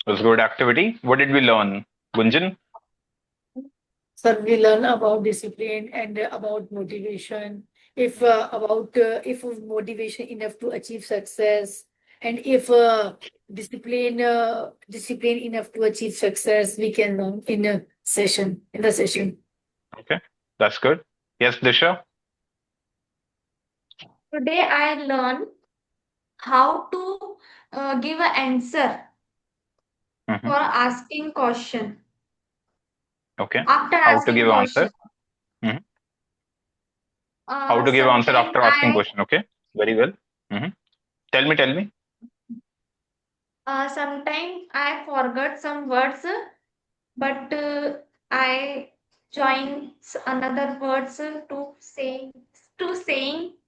It was a good activity. What did we learn? Gunjan? Sir, we learn about discipline and about motivation. If motivation enough to achieve success, and if discipline enough to achieve success, we can learn in the session. Okay, that's good. Yes, Disha? Today I learned how to give an answer Hmm. for asking question. Okay. After How to asking give answer? question, Hmm. How to give answer sometime after asking I question. Okay, very well. Hmm. Tell me. sometime I forgot some words, but I join another words to saying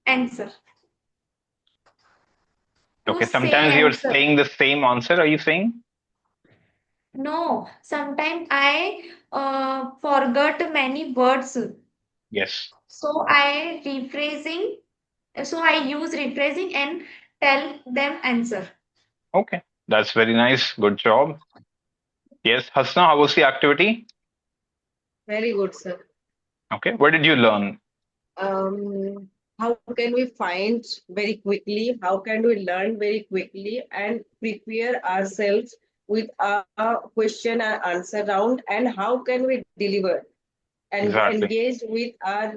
answer. To Okay, say sometimes you're answer. saying the same answer. Are you saying? No, sometimes I forgot many words. Yes. So I rephrasing. So I use rephrasing and tell them answer. Okay, that's very nice. Good job. Yes, Hasna, how was the activity? Very good, sir. Okay, what did you learn? How can we find very quickly? How can we learn very quickly and prepare ourselves with a question and answer round? And how can we deliver and Exactly. engage with our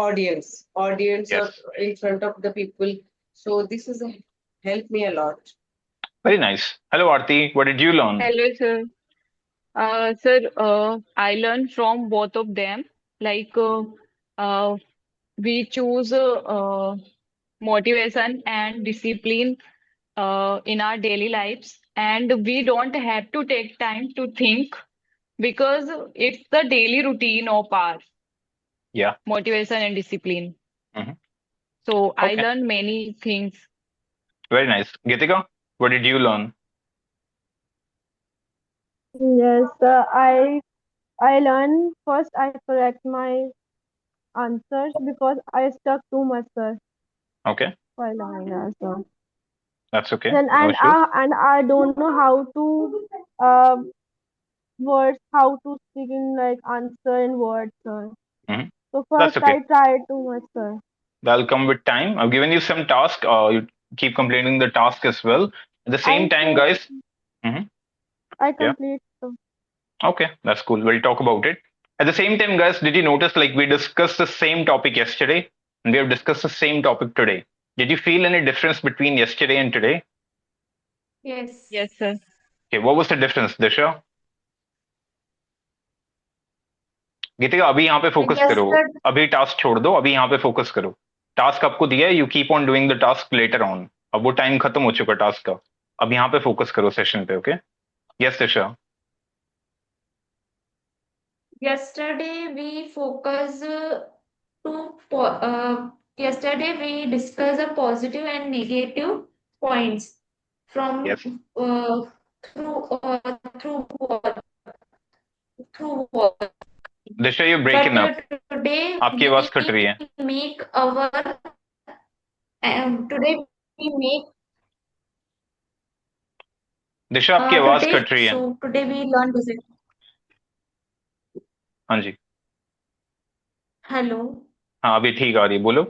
audience or Yes. in front of the people? So this is helped me a lot. Very nice. Hello, Aarti. What did you learn? Hello, sir. Sir, I learned from both of them. Like, uh, we choose motivation and discipline in our daily lives, and we don't have to take time to think because it's the daily routine of our Yeah. motivation and discipline. Hmm. So I Okay. learned many things. Very nice. Gitika, what did you learn? Yes, I learn first. I correct my answers because I stuck too much, sir, Okay, while learning also. that's okay. Then No issues. and I don't know how to words, how to speak in like answer in words, sir. Hmm. So That's first okay. I tried too much, sir. That'll come with time. I've given you some task. You keep completing the task as well. At the same I time, say guys. Hmm. I Yeah. complete. So Okay, that's cool. We'll talk about it. At the same time, guys, did you notice like we discussed the same topic yesterday and we have discussed the same topic today? Did you feel any difference between yesterday and today? Yes. Yes, sir. Okay, what was the difference, Disha? गीतिका अभी यहाँ पे focus करो. Yesterday, अभी task छोड़ दो. अभी यहाँ पे फोकस करो. टास्क आपको दिया है. You keep on doing the task later on. अब वो टाइम खत्म हो चुका टास्क का. अब यहाँ पे फोकस करो सेशन पे. Okay. Yes Disha. yesterday we focus yesterday we discuss the positive and negative points from yes. through what through what. Disha you breaking But up. today आपकी आवाज कट रही है. we make our today we make दिशा आपकी आवाज today cut रही है. so today we learn this. हाँ जी. Hello. हाँ अभी ठीक आ रही है. बोलो.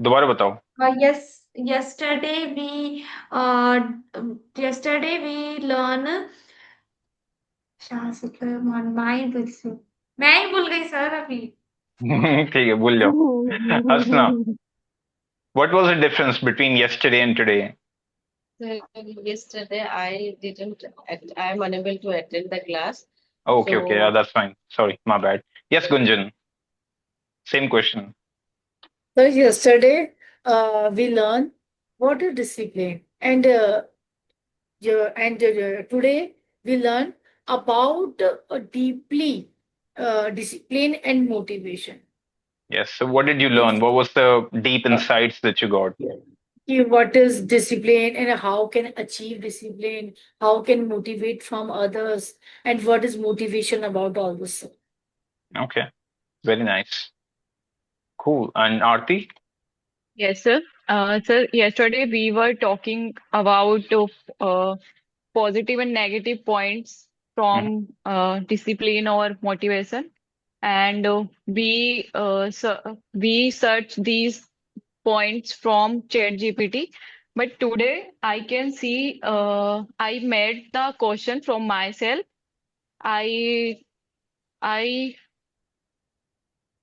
दोबारा बताओ. Yes, uh, yesterday we learn मैं ही भूल गई सर अभी. ठीक है भूल जाओ. हंसना. What was the difference between yesterday and today? So yesterday I am unable to attend the class. Oh, okay, yeah, So that's fine. Sorry, my bad. Yes, Gunjan, same question. So yesterday, we learned what is discipline, and today we learn about deeply discipline and motivation. Yes, so what did you learn? Means, What was the deep uh, insights that you got? what is discipline and how can achieve discipline, how can motivate from others, and what is motivation about all this. Okay, very nice. Cool. And Aarti? Yes, sir. Sir, yesterday we were talking about positive and negative points from discipline or motivation, and we search these points from ChatGPT. But today I can see I made the question from myself. I I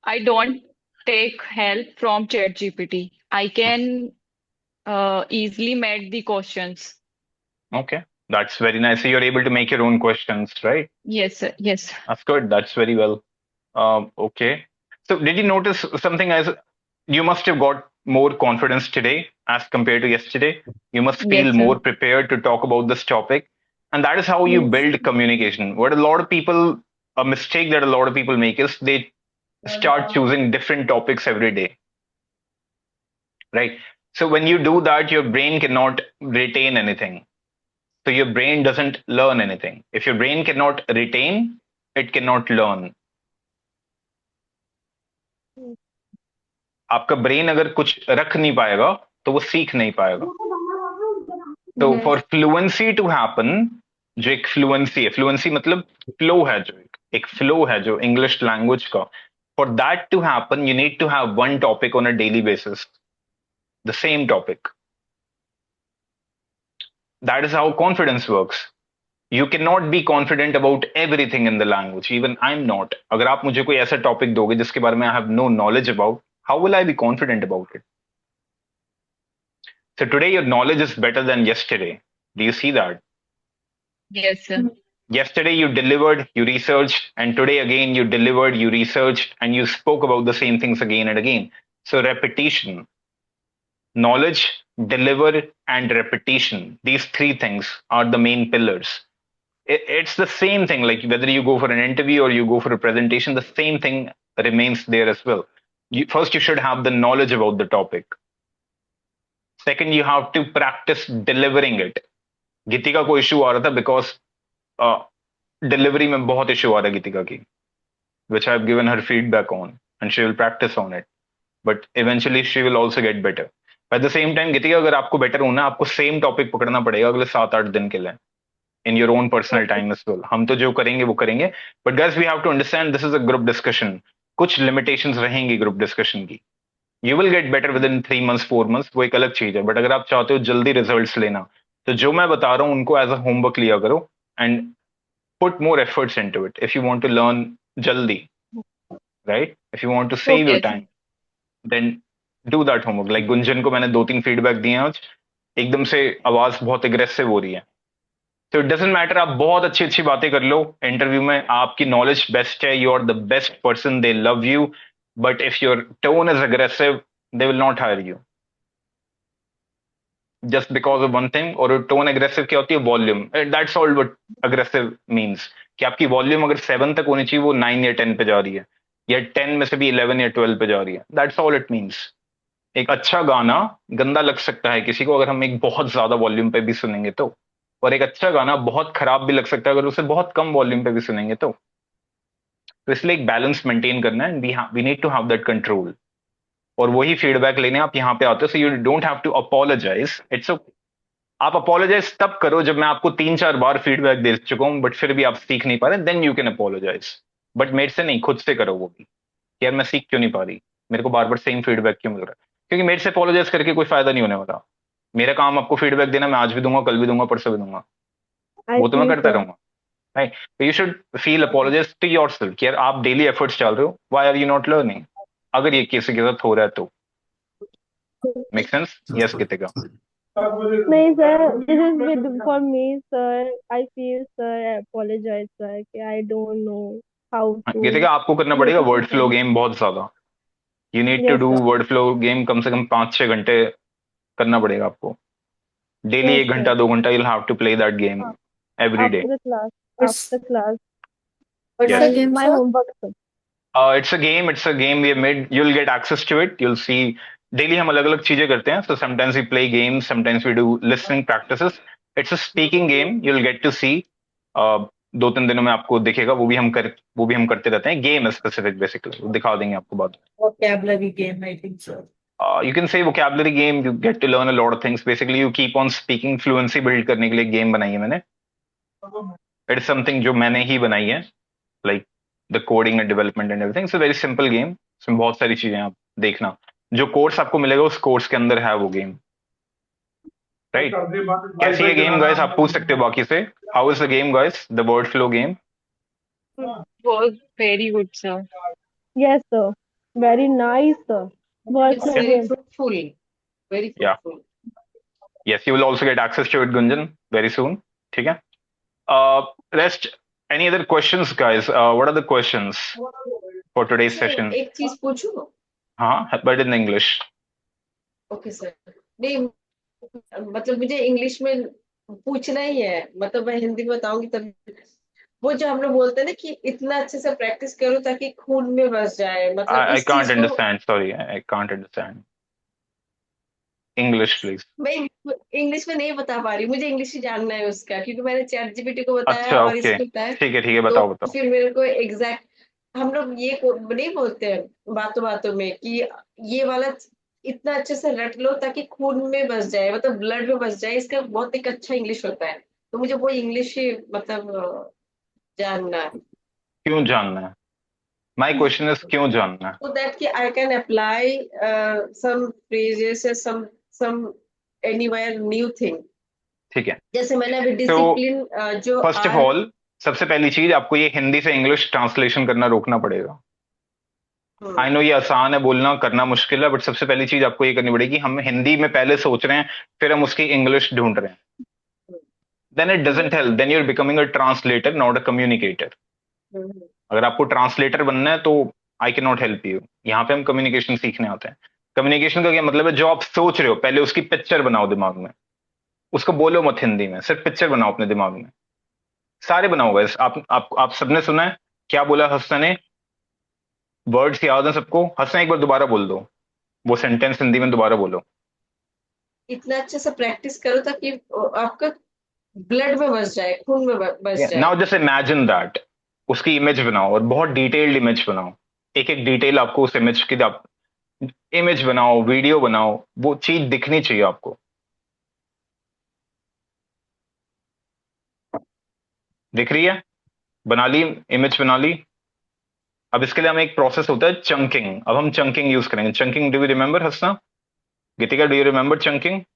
I don't take help from ChatGPT. I can easily make the questions. Okay, that's very nice. So you're able to make your own questions, right? Yes, sir. Yes. That's good. That's very well. Okay. So did you notice something as you must have got more confidence today as compared to yesterday? You must feel Yes, sir. more prepared to talk about this topic. And that is how you Yes. build communication. A mistake that a lot of people make is they start choosing different topics every day, right? So when you do that, your brain cannot retain anything. So your brain doesn't learn anything. If your brain cannot retain, it cannot learn. आपका brain अगर कुछ रख नहीं पाएगा तो वो सीख नहीं पाएगा. तो फॉर फ्लुएंसी टू हैपन, जो एक फ्लुएंसी है, फ्लुएंसी मतलब फ्लो है, जो एक फ्लो है जो इंग्लिश लैंग्वेज का, for that to happen you need to have one topic on a daily basis, the same topic. That is how confidence works. You cannot be confident about everything in the language. Even I'm not. अगर आप मुझे कोई ऐसा topic दोगे जिसके बारे में I have no knowledge about, how will I be confident about it? So today your knowledge is better than yesterday. Do you see that? Yes, sir. Yesterday you delivered, you researched, and today again you delivered, you researched, and you spoke about the same things again and again. So repetition, knowledge, deliver, and repetition. These three things are the main pillars. It's the same thing, like whether you go for an interview or you go for a presentation, the same thing remains there as well. First, you should have the knowledge about the topic. Second, you have to practice delivering it. गीतिका को issue आ रहा था because delivery में बहुत issue आ रहा है गीतिका की, which I have given her feedback on, and she will practice on it. But eventually she will also get better. At the same time, गीतिका, अगर आपको बेटर होना है, आपको सेम टॉपिक पकड़ना पड़ेगा अगले 7-8 दिन के लिए. In your own personal time as well. हम तो जो करेंगे वो करेंगे. But guys, we have to understand this is a group discussion. कुछ limitations रहेंगी group discussion की. You will get better within 3 months, 4 months. वो एक अलग चीज है. But अगर आप चाहते हो जल्दी results लेना, तो जो मैं बता रहा हूँ उनको as a homework लिया करो and put more efforts into it if you want to learn जल्दी, right? If you want to save your Okay, sir. time, then do that homework. Like Gunjan को मैंने 2-3 feedback दिए हैं आज. एकदम से आवाज बहुत aggressive हो रही है. तो इट डजेंट मैटर, आप बहुत अच्छी अच्छी बातें कर लो इंटरव्यू में, आपकी नॉलेज बेस्ट है, you are the best person, they love you, but if your tone is aggressive they will not hire you just because of one thing. और टोन अग्रेसिव क्या होती है? Volume. That's all what aggressive means, कि आपकी volume अगर 7 तक होनी चाहिए वो 9 या 10 पे जा रही है, या 10 में से भी 11 या 12 पे जा रही है. That's all it means. एक अच्छा गाना गंदा लग सकता है किसी को अगर हम एक बहुत ज्यादा वॉल्यूम पे भी सुनेंगे तो, और एक अच्छा गाना बहुत खराब भी लग सकता है अगर उसे बहुत कम वॉल्यूम पे भी सुनेंगे तो. इसलिए एक बैलेंस मेंटेन करना है, we need to have that control. और वही फीडबैक लेने आप यहाँ पे आते हो. So you don't have to apologise. It's okay. आप अपोलोजाइज तब करो जब मैं आपको 3-4 बार फीडबैक दे चुका हूँ बट फिर भी आप सीख नहीं पा रहे, then you can apologise. But मेरे से नहीं, खुद से करो वो भी. यार मैं सीख क्यों नहीं पा रही, मेरे को बार बार सेम फीडबैक क्यों मिल रहा है? क्योंकि मेरे से अपोलोजाइज करके कोई फायदा नहीं होने वाला. मेरा काम आपको फीडबैक देना, मैं आज भी दूंगा, कल भी दूंगा, परसों भी दूंगा, I वो तो मैं feel करता so. रहूंगा. Right. You should feel apologise to yourself कि यार आप डेली एफर्ट्स डाल रहे हो, why are you not learning? अगर ये किसी के साथ हो रहा है तो. Make sense? यस गीतिका. नहीं sir, this is with for me, sir. I feel, sir, I apologize, sir. कि I don't know how to. Geetika, आपको करना पड़ेगा वर्ड फ्लो गेम बहुत ज्यादा. You need to Yes, do sir. Word flow game कम से कम 5-6 घंटे करना पड़ेगा आपको. डेली Yes, 1 घंटा sir. 2 घंटा you'll have to play that game every day. After the class. What's After class. what's Yes. the game, My sir? homework, sir. It's a game. It's a game we have made. You'll get access to it. You'll see. Daily हम अलग अलग चीजें करते हैं. So sometimes we play games. Sometimes we do listening practices. It's a speaking game. You'll get to see. 2-3 दिनों में आपको दिखेगा. वो भी हम करते रहते हैं. Game है specific basically. वो दिखा देंगे आपको बाद में. Vocabulary game, I think so. You can say vocabulary game. You get to learn a lot of things. Basically, you keep on speaking. Fluency build करने के लिए game बनाई है मैंने. इट इज समथिंग जो मैंने ही बनाई है, like the coding and development and everything. It's a very simple game, इसमें बहुत सारी चीजें आप देखना, जो कोर्स आपको मिलेगा उस कोर्स के अंदर है वो गेम, राइट? कैसी है गेम गाइस, आप पूछ सकते हो बाकी से। How is the game guys, the word flow game? Was very good, sir. Yes, sir. Very nice, sir. It's Workflow very game. fruitful, very या fruitful. Yes, you will also get access to it Gunjan very soon, ठीक है? Rest, any other questions guys? What are the questions for today's sir session? एक चीज पूछूं? हाँ, but in English. Okay sir. नहीं, मतलब मुझे इंग्लिश में पूछना ही है, मतलब मैं हिंदी में बताऊंगी तब। वो जो हम लोग बोलते हैं ना कि इतना अच्छे से प्रैक्टिस करो ताकि खून में बस जाए, मतलब I इस can't चीज को understand, sorry, I can't understand. English please. मैं इंग्लिश में नहीं बता पा रही, मुझे इंग्लिश ही जानना है उसका, क्योंकि मैंने चैट जीपीटी को बताया अच्छा, और ओके, इसको बताया। ठीक है, तो बताओ बताओ। फिर मेरे को एग्जैक्ट, हम लोग नहीं बोलते हैं बातों बातों में कि ये वाला इतना अच्छे से रट लो ताकि खून में बस जाए, मतलब ब्लड में बस जाए, इसका बहुत एक अच्छा इंग्लिश होता है। तो मुझे वो इंग्लिश ही मतलब जानना है, क्यों जानना है? My question is क्यों जानना है? so that कि I can apply some phrases or some anywhere new thing। ठीक है, जैसे मैंने अभी तो डिसिप्लिन जो फर्स्ट ऑफ आर, ऑल सबसे पहली चीज आपको ये हिंदी से इंग्लिश ट्रांसलेशन करना रोकना पड़ेगा। आई नो ये आसान है बोलना, करना मुश्किल है, बट सबसे पहली चीज आपको ये करनी पड़ेगी, हम हिंदी में पहले सोच रहे हैं, फिर हम उसकी इंग्लिश ढूंढ रहे हैं। Then it doesn't help, then you are becoming a translator not a communicator. अगर आपको ट्रांसलेटर बनना है तो I can not help you. यहाँ पे हम कम्युनिकेशन सीखने आते हैं। कम्युनिकेशन का क्या मतलब है, जो आप सोच रहे हो पहले उसकी पिक्चर बनाओ दिमाग में, उसको बोलो मत हिंदी में, सिर्फ पिक्चर बनाओ अपने दिमाग में। सारे बनाओ गाइस। आप सबने सुना है क्या बोला हसन ने? वर्ड्स याद है सबको? हसन एक बार दोबारा बोल दो वो सेंटेंस हिंदी में, दोबारा बोलो। इतना अच्छे से प्रैक्टिस करो ताकि आपका ब्लड में बस जाए, खून में बस जाए। नाउ जस्ट इमेजिन दैट, उसकी इमेज बनाओ और बहुत डिटेल्ड इमेज बनाओ। एक एक डिटेल आपको उस इमेज की, आप इमेज बनाओ, वीडियो बनाओ, वो चीज दिखनी चाहिए आपको। दिख रही है? बना ली, इमेज बना ली। अब इसके लिए हमें एक प्रोसेस होता है चंकिंग। अब हम चंकिंग यूज करेंगे। Chunking, do you remember Hasna? Geetika, do you remember chunking? Yes,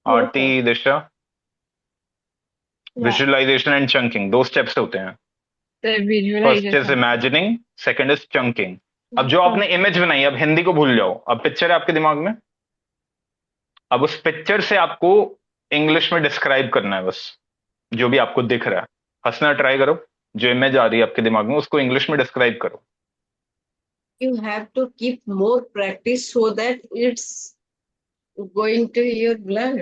Aarti, sir. Disha? Yeah. Visualisation and chunking, दो स्टेप्स होते हैं। The first is visualization. Imagining, second is chunking. अब जो आपने इमेज बनाई, अब हिंदी को भूल जाओ, अब पिक्चर है आपके दिमाग में। अब उस पिक्चर से आपको इंग्लिश में डिस्क्राइब करना है बस, जो भी आपको दिख रहा है। हंसना ट्राई करो, जो इमेज आ रही है आपके दिमाग में उसको इंग्लिश में डिस्क्राइब करो। You have to keep more practice so that it's going to your blood।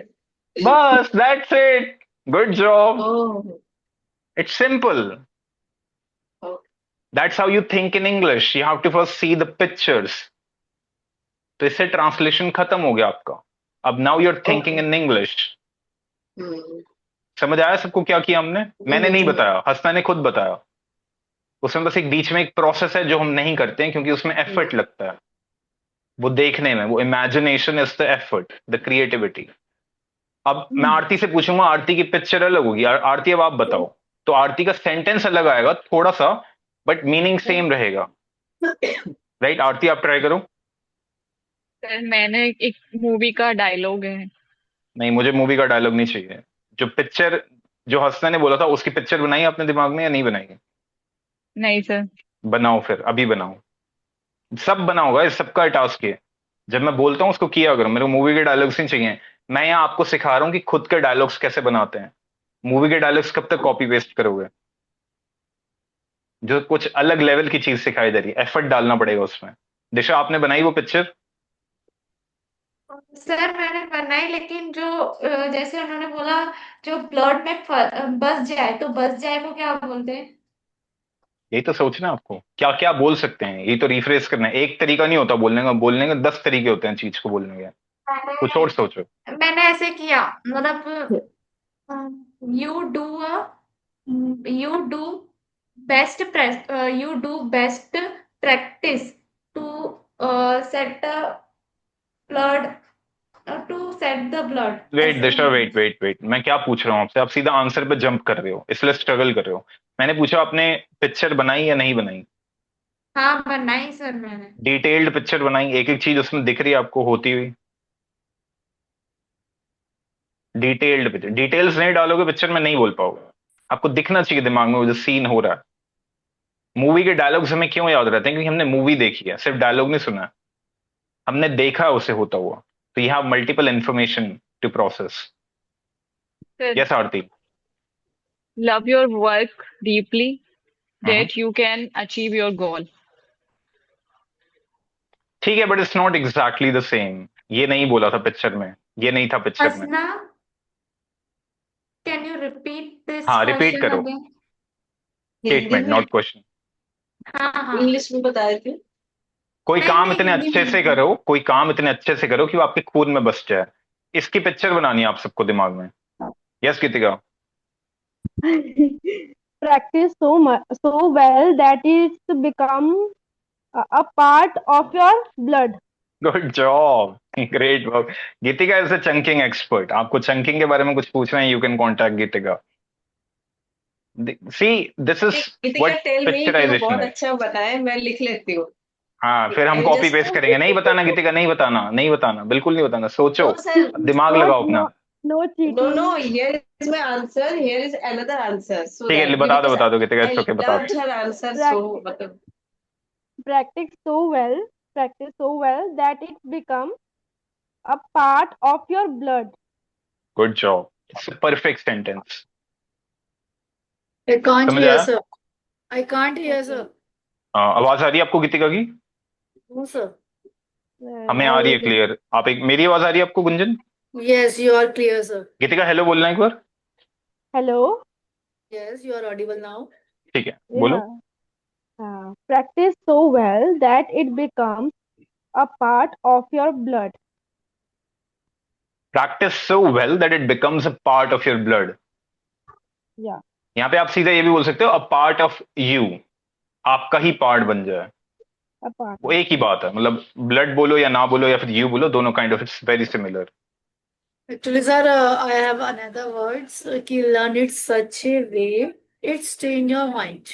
बस, that's it, good job. Oh, it's simple. okay। That's how you think in English, you have to first see the pictures. तो इससे translation खत्म हो गया आपका। अब now you are thinking Okay। In English. हम्म, समझ आया सबको क्या किया हमने? मैंने नहीं मुझे बताया, हसना ने खुद बताया। उसमें बस एक बीच में एक प्रोसेस है जो हम नहीं करते हैं क्योंकि उसमें एफर्ट लगता है। वो देखने में, वो imagination is the effort, the creativity. अब मैं आरती से पूछूंगा, आरती की पिक्चर अलग होगी। आरती अब आप बताओ, तो आरती का सेंटेंस अलग आएगा थोड़ा सा, बट मीनिंग सेम रहेगा। राइट? आरती आप ट्राई करो। सर मैंने एक मूवी का डायलॉग है। नहीं, मुझे मूवी का डायलॉग नहीं चाहिए। जो पिक्चर, जो हसना ने बोला था उसकी पिक्चर बनाई आपने दिमाग में या नहीं बनाई? नहीं सर। बनाओ, फिर अभी बनाओ। सब बनाओगा, इस सबका टास्क है। जब मैं बोलता हूँ उसको किया करो, मेरे को मूवी के डायलॉग्स नहीं चाहिए। मैं यहाँ आपको सिखा रहा हूँ कि खुद के डायलॉग्स कैसे बनाते हैं। मूवी के डायलॉग्स कब तक कॉपी पेस्ट करोगे? जो कुछ अलग लेवल की चीज सिखाई जा रही है, एफर्ट डालना पड़ेगा उसमें। दिशा, आपने बनाई वो पिक्चर? सर मैंने बनाई, लेकिन जो जैसे उन्होंने बोला जो ब्लड में बस जाए, तो बस जाए को क्या बोलते हैं? यही तो सोचना है आपको, क्या क्या बोल सकते हैं। यही तो रिफ्रेश करना है। एक तरीका नहीं होता बोलने का, बोलने के 10 तरीके होते हैं चीज को बोलने के। कुछ और सोचो। मैंने ऐसे किया, मतलब you do you do best you do best practice to set blood to set the blood. Wait ऐसे दिशा, ही। वेट, मैं क्या पूछ रहा हूँ आपसे? आप सीधा आंसर पे जंप कर रहे हो, इसलिए स्ट्रगल कर रहे हो। मैंने पूछा आपने पिक्चर बनाई या नहीं बनाई? हाँ बनाई सर मैंने। डिटेल्ड पिक्चर बनाई, एक एक चीज उसमें दिख रही है आपको होती हुई? डिटेल्ड पिक्चर, डिटेल्स नहीं डालोगे पिक्चर में नहीं बोल पाओगे। आपको दिखना चाहिए दिमाग में वो जो सीन हो रहा है। मूवी के डायलॉग्स हमें क्यों याद रहते हैं? क्योंकि हमने मूवी देखी है, सिर्फ डायलॉग नहीं सुना है, हमने देखा है उसे होता हुआ। तो you have multiple information to process. Sir, yes Aarti. love your work deeply hmm, that you can achieve your goal. ठीक है, but it's not exactly the same. ये नहीं बोला था पिक्चर में, ये नहीं था पिक्चर में। हंसना, कैन यू रिपीट दिस हाँ, रिपीट क्वेश्चन करो। अगेन? हिंदी स्टेटमेंट में, नॉट क्वेश्चन। हाँ हाँ। इंग्लिश में बताए थे। कोई नहीं काम नहीं, इतने हिंदी अच्छे से में। करो, कोई काम इतने अच्छे से करो कि वो आपके खून में बस जाए। इसकी पिक्चर बनानी है आप सबको दिमाग में। Yes Geetika. Practice so well that it's become a part of your blood. Good job, great work. Geetika is a chunking expert. आपको चंकिंग के बारे में कुछ पूछना है, you can contact Geetika. See, this is Geetika what tell me कि वो picturisation बहुत है। अच्छा बनाए, मैं लिख लेती हूँ। हाँ, फिर हम can you copy paste just करेंगे। नहीं बताना गीतिका, नहीं बताना, नहीं बताना, बिल्कुल नहीं बताना। सोचो, नो सर, दिमाग Not लगाओ अपना। no no, cheating. here is my answer, here is another answer, so ठीक है, that बता because दो गीतिका, I इट्स ओके, बता loved दो। her answer so Practice मतलब practice so well practice so well that it become a part of your blood. Good job, it's perfect sentence. I can't समझ hear, आया? sir. I can't hear, okay. sir. आवाज आ रही है आपको गीतिका की? No, sir. हमें आ रही है क्लियर। आप एक, मेरी आवाज आ रही है आपको Gunjan? Yes, you are clear, sir. Geetika hello बोलना एक बार। Hello. Yes, you are audible now. ठीक है, बोलो। Yeah. Practice so well that it becomes a part of your blood. Practice so well that it becomes a part of your blood. Yeah, यहाँ पे आप सीधा ये भी बोल सकते हो, अ पार्ट ऑफ यू, आपका ही पार्ट बन जाए। a part वो of एक ही बात है, मतलब ब्लड बोलो या ना बोलो या फिर यू बोलो, दोनों kind of its very similar. Actually, sir, I have another words. Ki learn it such a way it stay in your mind.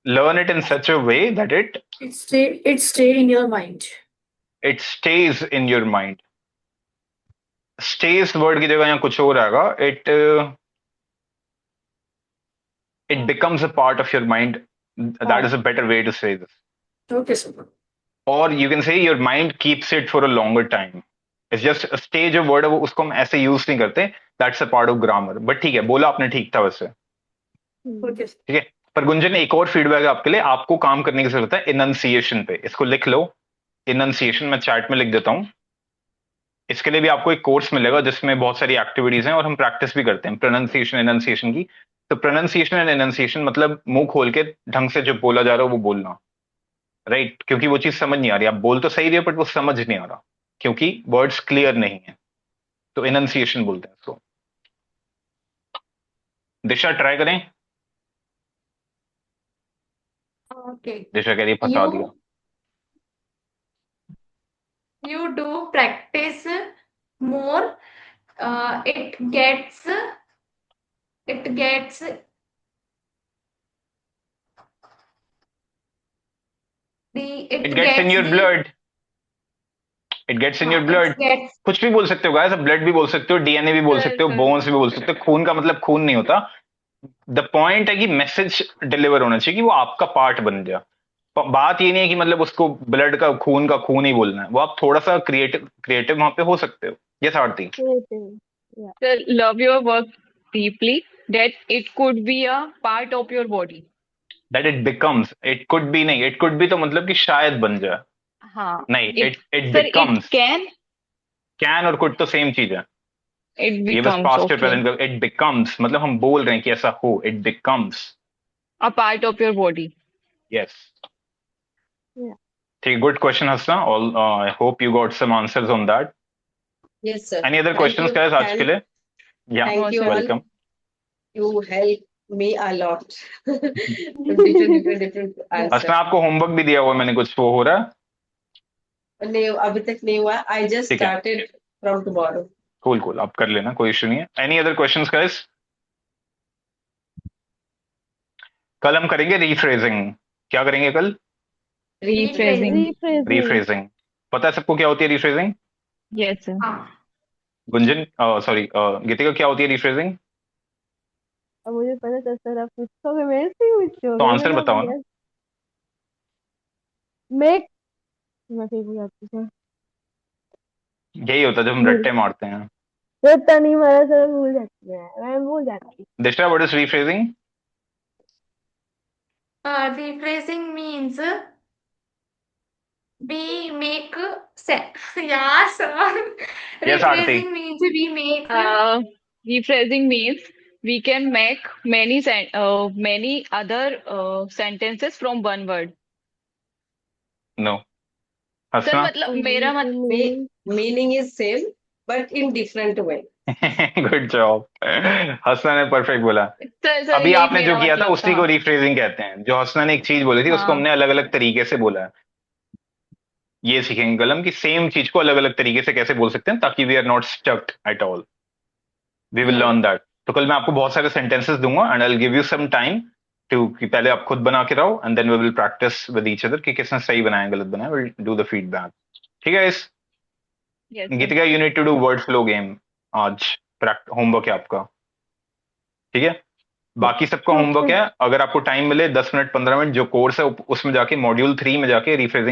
Learn it in such a way that It stay in your mind. It stays in your mind. Stays word की जगह यहाँ कुछ और आएगा। It becomes a part of your mind, that is a better way to say this. Okay, sir. और you can say your mind keeps it for a longer time. It's just stay जो word है वो, उसको हम ऐसे use नहीं करते। That's a part of grammar. But ठीक है, बोला आपने, ठीक था वैसे। Okay, sir. ठीक है, पर गुंजन एक और फीडबैक है आपके लिए। आपको काम करने की जरूरत है इनंसिएशन पे। इसको लिख लो, इनंसिएशन। मैं चैट में लिख देता हूँ। इसके लिए भी आपको एक कोर्स मिलेगा जिसमें बहुत सारी एक्टिविटीज हैं और हम प्रैक्टिस भी करते हैं प्रोनाउंसिएशन इनंसिएशन की। तो प्रोनाउंसिएशन एंड इनंसिएशन मतलब मुंह खोल के ढंग से जो बोला जा रहा है वो बोलना, राइट? क्योंकि वो चीज समझ नहीं आ रही, आप बोल तो सही रहे हो बट वो समझ नहीं आ रहा क्योंकि वर्ड्स क्लियर नहीं है। तो इनंसिएशन बोलते हैं इसको। दिशा ट्राई करें। Okay. दिशा कह रही है फंसा दिया। You do practice more, it gets it gets in your the blood, it gets in your it blood. gets कुछ भी बोल सकते हो गाइस, ब्लड भी बोल सकते हो, डीएनए भी बोल Sir, सकते हो, sir. बोन्स भी बोल सकते हो। खून का मतलब खून नहीं होता। द पॉइंट है कि मैसेज डिलीवर होना चाहिए कि वो आपका पार्ट बन जाए। बात ये नहीं है कि मतलब उसको ब्लड का खून ही बोलना है। वो आप थोड़ा सा क्रिएटिव क्रिएटिव वहां पे हो सकते हो। Yes Aarti. creative. Yeah. Sir, love your work deeply that it could be a part of your body. That it becomes, it could be नहीं, इट कुड बी तो मतलब कि शायद बन जाए। हाँ, नहीं, it, it sir, it becomes. can, can और कुड तो सेम चीज है। it ये बस becomes, पास्ट और okay, प्रेजेंट का। इट बिकम्स मतलब हम बोल रहे हैं कि ऐसा हो। It becomes, a part of your body. Yes. Yeah. ठीक, गुड क्वेश्चन हंसना। All I hope you got some answers on that. Yes, sir. Any other Thank questions you. Guys आज के लिए? या, Thank No, you sir. all. Welcome. You help me a lot. Different Hansna, answer. आपको homework भी दिया हुआ है मैंने कुछ, वो हो रहा है? नहीं, अभी तक नहीं हुआ। I just ठीक है, started from tomorrow. Cool cool, आप कर लेना, कोई इशू नहीं है। Any other questions guys? कल हम करेंगे रीफ्रेजिंग। क्या करेंगे कल? Rephrasing. Rephrasing. रीफ्रेजिंग। पता है सबको क्या होती है रीफ्रेजिंग? Yes, sir. हाँ गुंजन, सॉरी गीतिका, क्या होती है रीफ्रेजिंग? अब मुझे पता चल सर, आप पूछोगे मेरे से ही तो पूछोगे, आंसर मैं बताओ ना। मेक, मैं ठीक हो जाती सर। यही होता है जब हम भूल रट्टे मारते हैं। रहता नहीं मारा सर, भूल जाती है, मैं भूल जाती। Disha, what is rephrasing? rephrasing means we make yeah sir Yes, Aarti. rephrasing means we make Rephrasing means we can make many other sentences from one word. No. Sir Hansna. मतलब मेरा मत Meaning is same, but in different way. Good job. हंसना ने perfect बोला। Sir अभी यही आपने जो मेरा किया था मतलब उसी था। को रीफ्रेजिंग कहते हैं। जो हंसना ने एक चीज बोली थी उसको हाँ हमने अलग अलग तरीके से बोला है। ये सीखेंगे कलम की सेम चीज को अलग अलग तरीके से कैसे बोल सकते हैं ताकि we are not stuck at all. We will learn that. तो कल मैं आपको बहुत सारे सेंटेंसेस दूंगा and I will give you some time to, कि पहले आप खुद बना के रहो and then we will practise with each other कि किसने सही बनाया गलत बनाया। Will do the feedback. ठीक है इस yes sir. Geetika, you need to do word flow game. आज होमवर्क है आपका, ठीक है? बाकी सबका होमवर्क Okay. है, अगर आपको टाइम मिले 10 मिनट 15 मिनट जो कोर्स है उसमें जाके मॉड्यूल 3 में जाके रीफ्रेजिंग